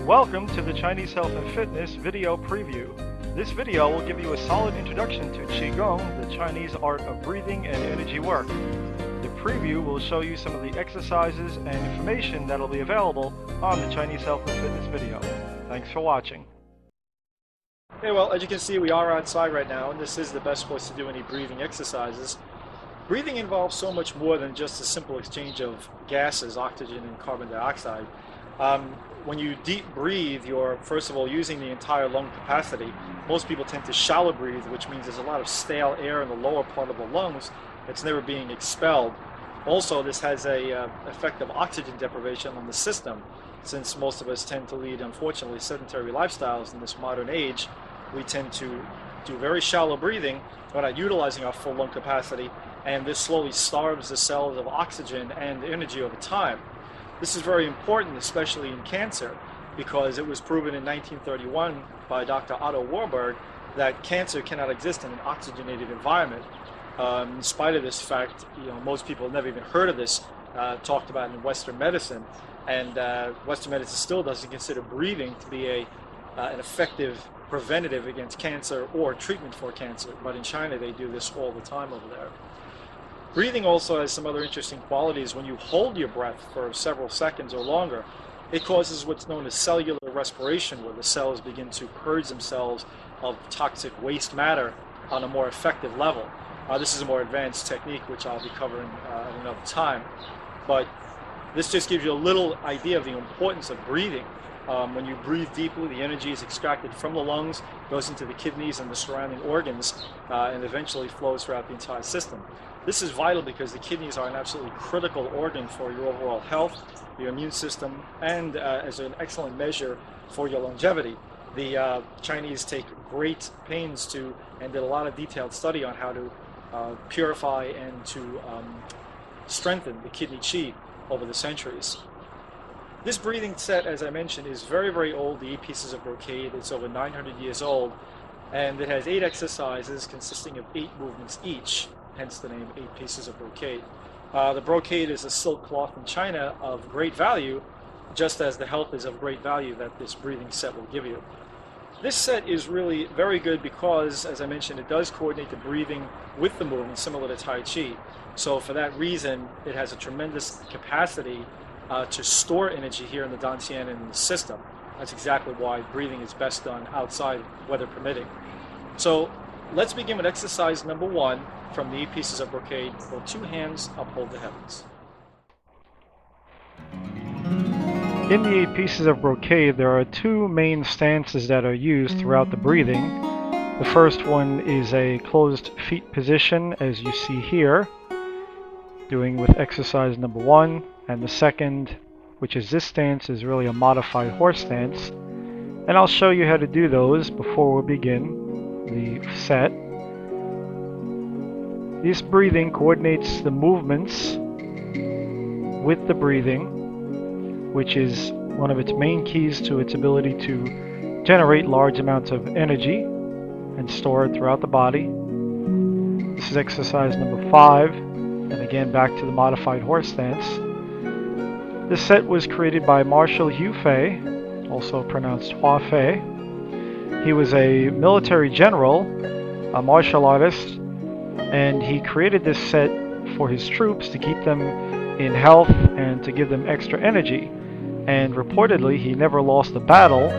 Welcome to the Chinese Health and Fitness video preview. This video will give you a solid introduction to chi-gung, the Chinese art of breathing and energy work. The preview will show you some of the exercises and information that will be available on the Chinese Health and Fitness video. Thanks for watching. Okay, well, as you can see, we are outside right now, and this is the best place to do any breathing exercises. Breathing involves so much more than just a simple exchange of gases, oxygen and carbon dioxide. When you deep breathe, you're first of all using the entire lung capacity. Most people tend to shallow breathe, which means there's a lot of stale air in the lower part of the lungs that's never being expelled. Also, this has a effect of oxygen deprivation on the system. Since most of us tend to lead, unfortunately, sedentary lifestyles in this modern age, we tend to do very shallow breathing without utilizing our full lung capacity, and this slowly starves the cells of oxygen and energy over time. This is very important, especially in cancer, because it was proven in 1931 by Dr. Otto Warburg that cancer cannot exist in an oxygenated environment. In spite of this fact, most people have never even heard of this talked about in Western medicine, and Western medicine still doesn't consider breathing to be an effective preventative against cancer or treatment for cancer. But in China, they do this all the time over there. Breathing also has some other interesting qualities. When you hold your breath for several seconds or longer, it causes what's known as cellular respiration, where the cells begin to purge themselves of toxic waste matter on a more effective level. This is a more advanced technique, which I'll be covering at another time. But this just gives you a little idea of the importance of breathing. When you breathe deeply, the energy is extracted from the lungs, goes into the kidneys and the surrounding organs, and eventually flows throughout the entire system. This is vital because the kidneys are an absolutely critical organ for your overall health, your immune system, and as an excellent measure for your longevity. The Chinese take great pains to, and did a lot of detailed study on how to purify and to strengthen the kidney qi over the centuries. This breathing set, as I mentioned, is very, very old, the 8 Pieces of Brocade. It's over 900 years old, and it has 8 exercises consisting of 8 movements each, hence the name 8 Pieces of Brocade. The brocade is a silk cloth in China of great value, just as the health is of great value that this breathing set will give you. This set is really very good because, as I mentioned, it does coordinate the breathing with the movement, similar to Tai Chi. So for that reason, it has a tremendous capacity to store energy here in the dantian and in the system. That's exactly why breathing is best done outside, weather permitting. So let's begin with exercise number 1 from the 8 Pieces of Brocade. Hold 2 hands, uphold the heavens. In the 8 Pieces of Brocade, there are 2 main stances that are used throughout the breathing. The first one is a closed feet position, as you see here, doing with exercise number 1. And the second, which is this stance, is really a modified horse stance. And I'll show you how to do those before we begin the set. This breathing coordinates the movements with the breathing, which is one of its main keys to its ability to generate large amounts of energy and store it throughout the body. This is exercise number 5, and again back to the modified horse stance. This set was created by Marshal Hu Fei, also pronounced Hua Fei. He was a military general, a martial artist, and he created this set for his troops to keep them in health and to give them extra energy. And reportedly, he never lost a battle,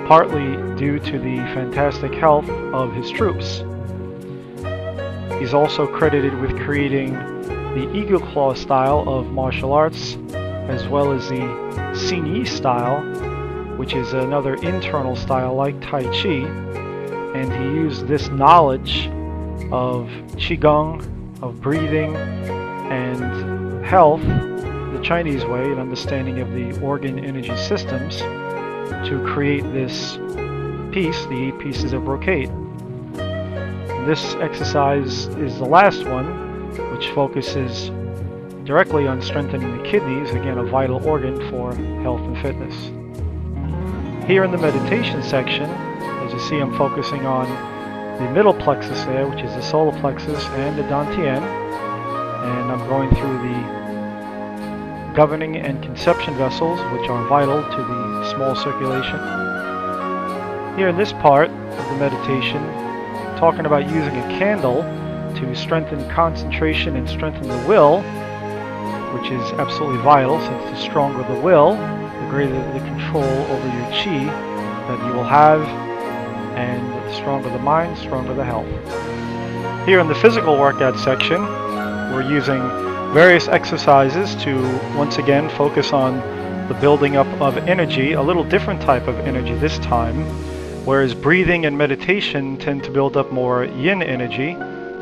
partly due to the fantastic health of his troops. He's also credited with creating the Eagle Claw style of martial arts, as well as the Xin Yi style, which is another internal style like Tai Chi, and he used this knowledge of Qigong, of breathing, and health, the Chinese way, an understanding of the organ energy systems, to create this piece, the 8 Pieces of Brocade. This exercise is the last one, which focuses directly on strengthening the kidneys, again a vital organ for health and fitness. Here in the meditation section, as you see, I'm focusing on the middle plexus there, which is the solar plexus and the dantian, and I'm going through the governing and conception vessels, which are vital to the small circulation. Here in this part of the meditation, talking about using a candle to strengthen concentration and strengthen the will, which is absolutely vital, since the stronger the will, the greater the control over your chi that you will have, and the stronger the mind, stronger the health. Here in the physical workout section, we're using various exercises to once again focus on the building up of energy, a little different type of energy this time. Whereas breathing and meditation tend to build up more yin energy,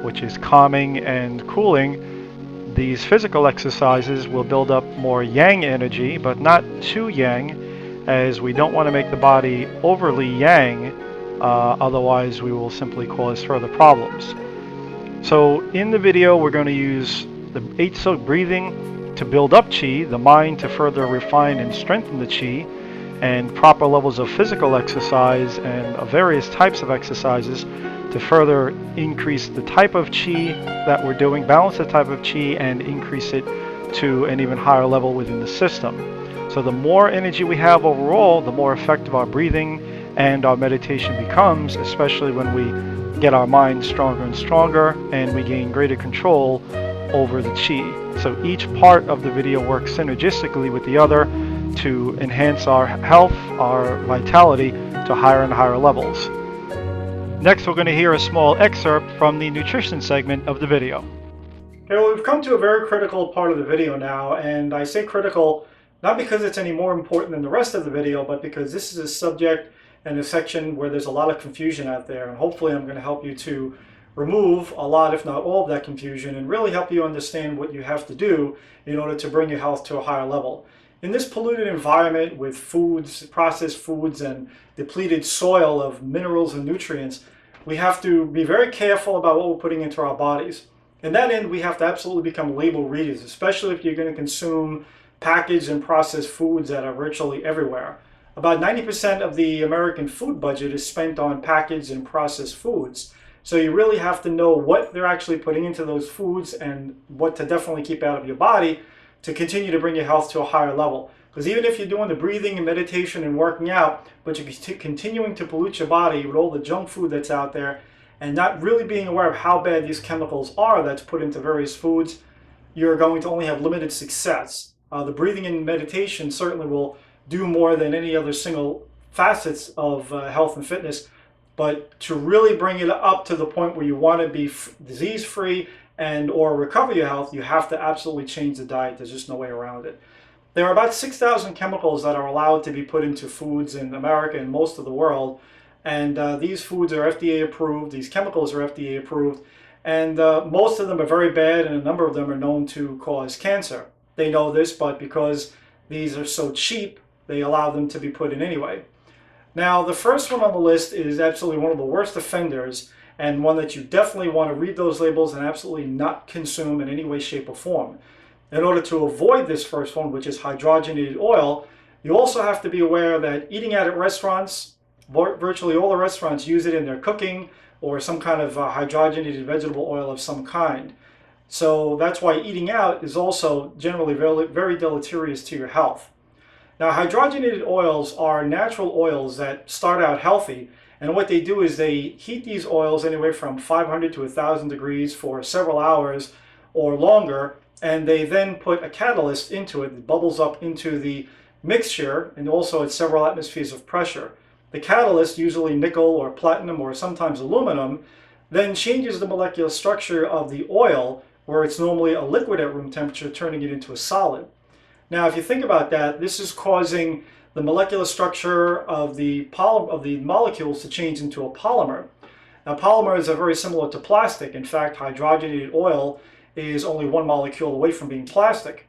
which is calming and cooling, these physical exercises will build up more yang energy, but not too yang, as we don't want to make the body overly yang, otherwise we will simply cause further problems. So in the video we're going to use the 8 silk breathing to build up chi, the mind to further refine and strengthen the chi, and proper levels of physical exercise and various types of exercises to further increase the type of chi that we're doing, balance the type of chi, and increase it to an even higher level within the system. So the more energy we have overall, the more effective our breathing and our meditation becomes, especially when we get our mind stronger and stronger and we gain greater control over the chi. So each part of the video works synergistically with the other to enhance our health, our vitality to higher and higher levels. Next, we're going to hear a small excerpt from the nutrition segment of the video. Okay, well, we've come to a very critical part of the video now, and I say critical not because it's any more important than the rest of the video, but because this is a subject and a section where there's a lot of confusion out there, and hopefully I'm going to help you to remove a lot, if not all, of that confusion and really help you understand what you have to do in order to bring your health to a higher level. In this polluted environment with foods, processed foods, and depleted soil of minerals and nutrients, we have to be very careful about what we're putting into our bodies. In that end, we have to absolutely become label readers, especially if you're going to consume packaged and processed foods that are virtually everywhere. About 90% of the American food budget is spent on packaged and processed foods. So you really have to know what they're actually putting into those foods and what to definitely keep out of your body to continue to bring your health to a higher level. Because even if you're doing the breathing and meditation and working out, but you're continuing to pollute your body with all the junk food that's out there and not really being aware of how bad these chemicals are that's put into various foods, you're going to only have limited success. The breathing and meditation certainly will do more than any other single facets of health and fitness, but to really bring it up to the point where you want to be disease-free and or recover your health, you have to absolutely change the diet. There's just no way around it. There are about 6,000 chemicals that are allowed to be put into foods in America and most of the world, and these foods are FDA approved, these chemicals are FDA approved, and most of them are very bad, and a number of them are known to cause cancer. They know this, but because these are so cheap, they allow them to be put in anyway. Now, the first one on the list is absolutely one of the worst offenders, and one that you definitely want to read those labels and absolutely not consume in any way, shape, or form. In order to avoid this first one, which is hydrogenated oil, you also have to be aware that eating out at restaurants, virtually all the restaurants use it in their cooking or some kind of hydrogenated vegetable oil of some kind. So that's why eating out is also generally very, very deleterious to your health. Now, hydrogenated oils are natural oils that start out healthy, and what they do is they heat these oils anywhere from 500 to 1,000 degrees for several hours or longer, and they then put a catalyst into it that bubbles up into the mixture and also at several atmospheres of pressure. The catalyst, usually nickel or platinum or sometimes aluminum, then changes the molecular structure of the oil where it's normally a liquid at room temperature, turning it into a solid. Now, if you think about that, this is causing the molecular structure of the molecules to change into a polymer. Now, polymers are very similar to plastic. In fact, hydrogenated oil is only one molecule away from being plastic.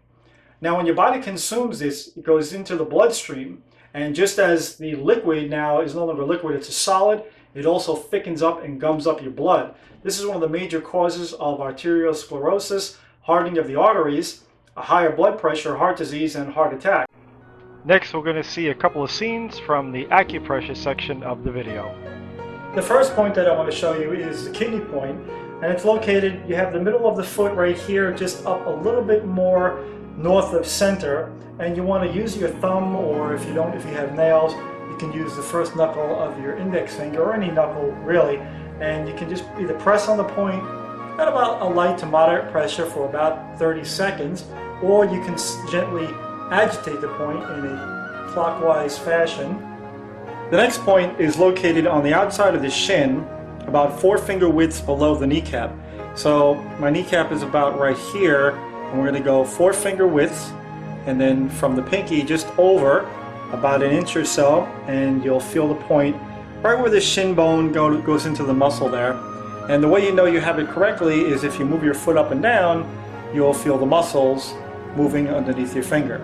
Now, when your body consumes this, it goes into the bloodstream. And just as the liquid now is no longer liquid, it's a solid, it also thickens up and gums up your blood. This is one of the major causes of arteriosclerosis, hardening of the arteries, a higher blood pressure, heart disease, and heart attack. Next, we're going to see a couple of scenes from the acupressure section of the video. The first point that I want to show you is the kidney point, and it's located, you have the middle of the foot right here, just up a little bit more north of center, and you want to use your thumb, or if you have nails, you can use the first knuckle of your index finger, or any knuckle really, and you can just either press on the point at about a light to moderate pressure for about 30 seconds, or you can gently agitate the point in a clockwise fashion. The next point is located on the outside of the shin, about 4 finger widths below the kneecap. So my kneecap is about right here, and we're going to go 4 finger widths, and then from the pinky just over about 1 inch or so, and you'll feel the point right where the shin bone goes into the muscle there. And the way you know you have it correctly is if you move your foot up and down, you'll feel the muscles moving underneath your finger.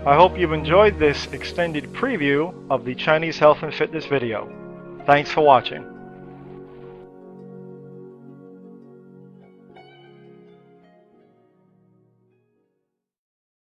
I hope you've enjoyed this extended preview of the Chinese health and fitness video. Thanks for watching.